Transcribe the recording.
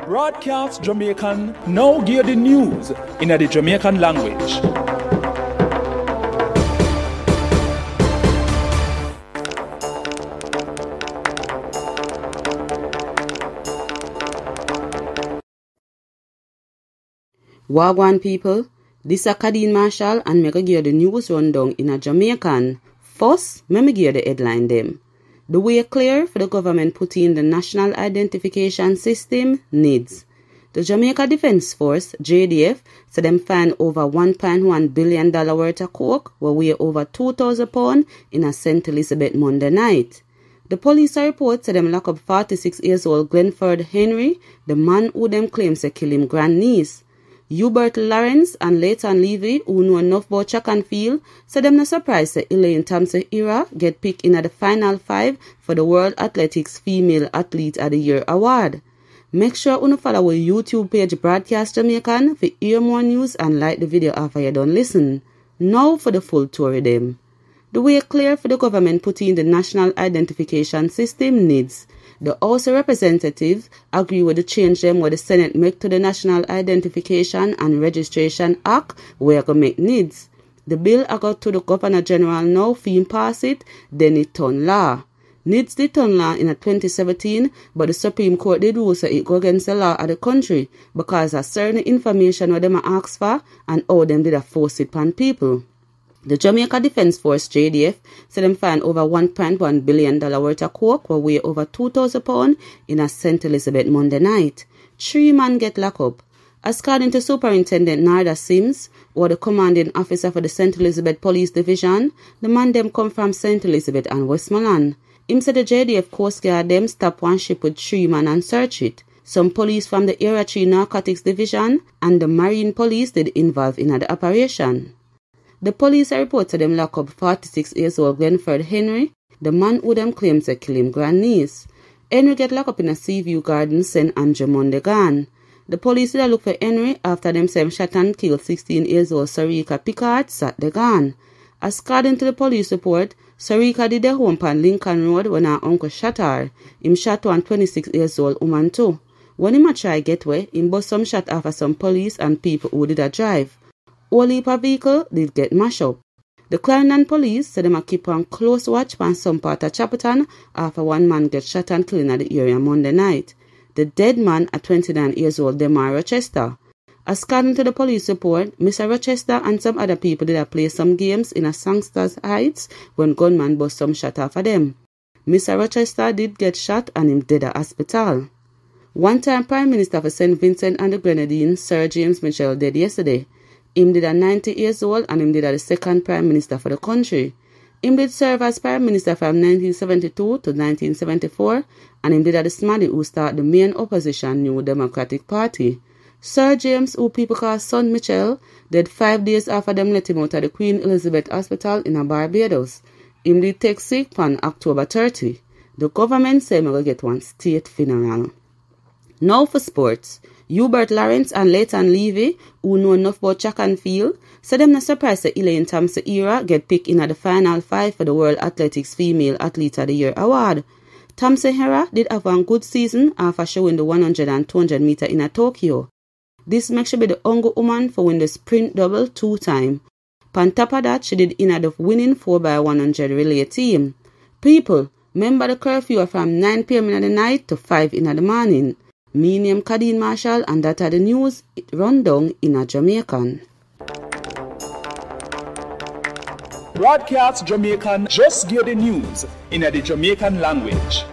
Broadcast Jamaican now give the news in the Jamaican language. Wagwan people, this is Kadeen Marshall and me go give the news rundown in a Jamaican. First, me give the headline them. The way clear for the government put in the National Identification System NIDS. The Jamaica Defence Force, JDF, said them find over $1.1 billion worth of coke, where weigh over 2,000 pounds in a St. Elizabeth Monday night. The police report said them lock up 46-year-old Glenford Henry, the man who them claims to kill him grandniece. Hubert Lawrence and Leighton Levy, who know enough about track and field, said them not surprised that Elaine Thompson-Era get picked in the final 5 for the World Athletics Female Athlete of the Year award. Make sure you follow our YouTube page Broadcast Jamaican for hear more news and like the video after you done listen. Now for the full tour of them. The way clear for the government putting the National Identification System NIDS. The House of Representatives agree with the change them what the Senate make to the National Identification and Registration Act where going to make NIDS. The bill I got to the Governor General now for him pass it, then it turn law. NIDS did turn law in 2017, but the Supreme Court did rule so it go against the law of the country because of certain information what them ask for and how them did force it upon people. The Jamaica Defence Force, JDF, said them find over $1.1 billion worth of coke, where weigh over 2,000 pounds in a St. Elizabeth Monday night. 3 men get locked up. As according to Superintendent Narda Sims, or the commanding officer for the St. Elizabeth Police Division, the man them come from St. Elizabeth and Westmoreland. Him said the JDF Coast Guard them stop one ship with 3 men and search it. Some police from the Area 3 Narcotics Division and the Marine Police did involve in the operation. The police report to them lock up 46-year-old Glenford Henry, the man who them claims to kill him grandniece. Henry get locked up in a Seaview Garden, St. Andrew Monday gone. The police did look for Henry after them say him shot and killed 16-year-old Sarika Picard sat the gun. As according to the police report, Sarika did their home on Lincoln Road when her uncle shot her. Him shot one 26-year-old woman too. When him a try get away, him bust some shot after some police and people who did a drive. All heap of vehicle did get mashed up. The Clarendon police said them a keep on close watch on some part of Chapelton after one man get shot and killed in the area Monday night. The dead man at 29 years old, Demar Rochester. As according to the police report, Mr. Rochester and some other people did play some games in a Sangsters Heights when gunman bust some shot after them. Mr. Rochester did get shot and him dead at hospital. One-time Prime Minister for St. Vincent and the Grenadines, Sir James Mitchell, dead yesterday. Him did 90 years old and him did the second Prime Minister for the country. Him did serve as Prime Minister from 1972 to 1974 and him did the Smaddy who started the main opposition New Democratic Party. Sir James, who people call Son Mitchell, died 5 days after them let him out of the Queen Elizabeth Hospital in Barbados. Him did take sick on October 30. The government say him will get one state funeral. Now for sports. Hubert Lawrence and Leighton Levy, who know enough about track and field, said them not surprised that Elaine Thompson-Era get picked in the final 5 for the World Athletics Female Athlete of the Year award. Thompson-Era did have one good season after showing the 100 and 200 meter in Tokyo. This makes she be the only woman for win the sprint double 2 times. On top of that, she did in the winning 4x100 relay team. People, remember the curfew from 9 p.m. in the night to 5 in the morning. Me name Kadeen Marshall and that are the news rundown in a Jamaican. Broadcast Jamaican just give the news in the Jamaican language.